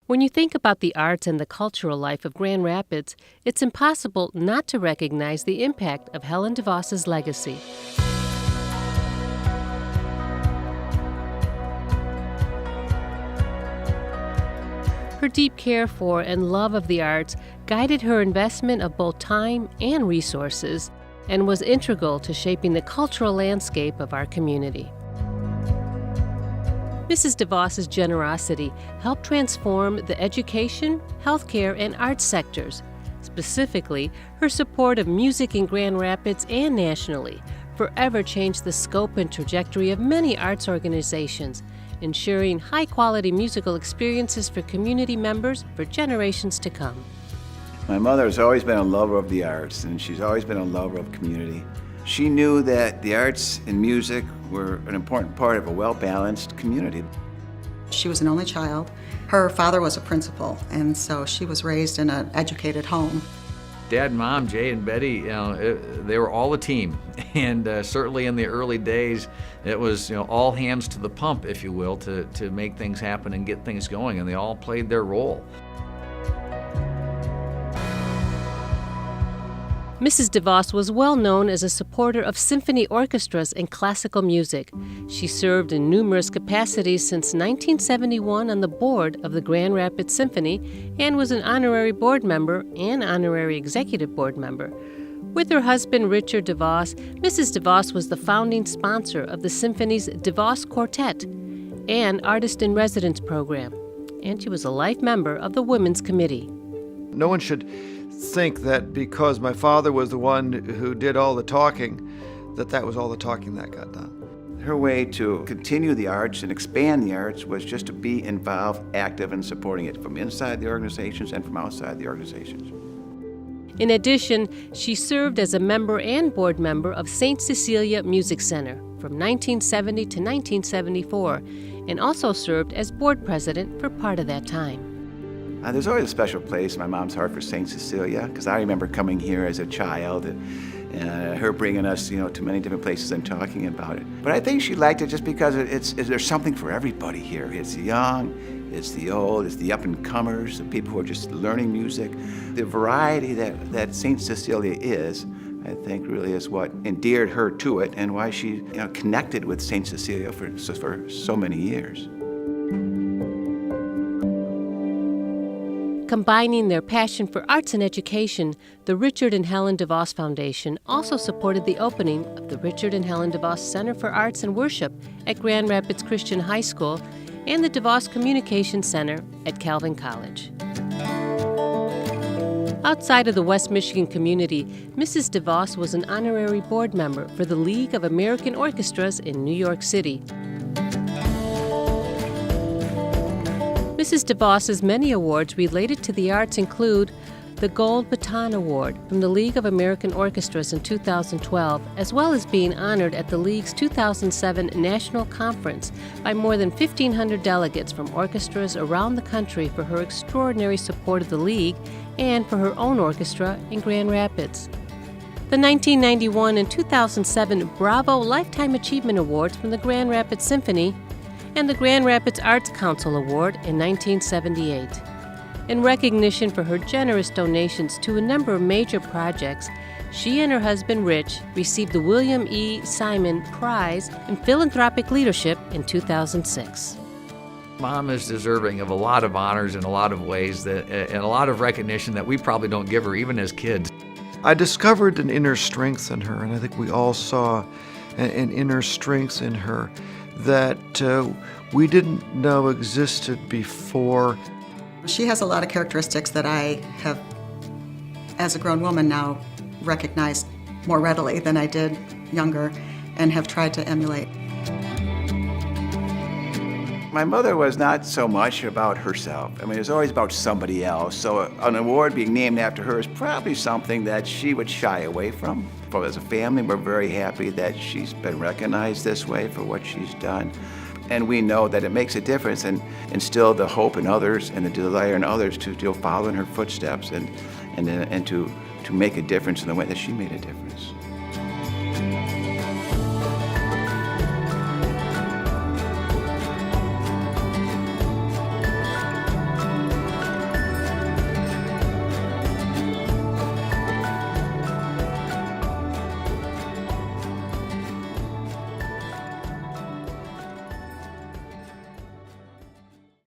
When you think about the arts and the cultural life of Grand Rapids, it's impossible not to recognize the impact of Helen DeVos's legacy. Her deep care for and love of the arts guided her investment of both time and resources and was integral to shaping the cultural landscape of our community. Mrs. DeVos's generosity helped transform the education, healthcare, and arts sectors. Specifically, her support of music in Grand Rapids and nationally forever changed the scope and trajectory of many arts organizations, ensuring high-quality musical experiences for community members for generations to come. My mother has always been a lover of the arts, and she's always been a lover of community. She knew that the arts and music were an important part of a well-balanced community. She was an only child. Her father was a principal, and so she was raised in an educated home. Dad and Mom, Jay and Betty, they were all a team. And certainly in the early days, it was all hands to the pump, if you will, to make things happen and get things going, and they all played their role. Mrs. DeVos was well known as a supporter of symphony orchestras and classical music. She served in numerous capacities since 1971 on the board of the Grand Rapids Symphony and was an honorary board member and honorary executive board member. With her husband, Richard DeVos, Mrs. DeVos was the founding sponsor of the Symphony's DeVos Quartet and Artist in Residence program, and she was a life member of the Women's Committee. No one should think that because my father was the one who did all the talking, that was all the talking that got done. Her way to continue the arts and expand the arts was just to be involved, active, and supporting it from inside the organizations and from outside the organizations. In addition, she served as a member and board member of St. Cecilia Music Center from 1970 to 1974, and also served as board president for part of that time. There's always a special place in my mom's heart for St. Cecilia, because I remember coming here as a child and her bringing us, to many different places and talking about it. But I think she liked it just because there's something for everybody here. It's the young, it's the old, it's the up-and-comers, the people who are just learning music. The variety that St. Cecilia is, I think, really is what endeared her to it and why she connected with St. Cecilia for so many years. Combining their passion for arts and education, the Richard and Helen DeVos Foundation also supported the opening of the Richard and Helen DeVos Center for Arts and Worship at Grand Rapids Christian High School and the DeVos Communication Center at Calvin College. Outside of the West Michigan community, Mrs. DeVos was an honorary board member for the League of American Orchestras in New York City. Mrs. DeVos's many awards related to the arts include the Gold Baton Award from the League of American Orchestras in 2012, as well as being honored at the League's 2007 National Conference by more than 1,500 delegates from orchestras around the country for her extraordinary support of the League and for her own orchestra in Grand Rapids. The 1991 and 2007 Bravo Lifetime Achievement Awards from the Grand Rapids Symphony and the Grand Rapids Arts Council Award in 1978. In recognition for her generous donations to a number of major projects, she and her husband Rich received the William E. Simon Prize in Philanthropic Leadership in 2006. Mom is deserving of a lot of honors in a lot of ways and a lot of recognition that we probably don't give her even as kids. I discovered an inner strength in her, and I think we all saw an inner strength in her that we didn't know existed before. She has a lot of characteristics that I have, as a grown woman now, recognized more readily than I did younger and have tried to emulate. My mother was not so much about herself. I mean, it was always about somebody else. So an award being named after her is probably something that she would shy away from. But as a family, we're very happy that she's been recognized this way for what she's done. And we know that it makes a difference and instill the hope in others and the desire in others to follow in her footsteps and to make a difference in the way that she made a difference.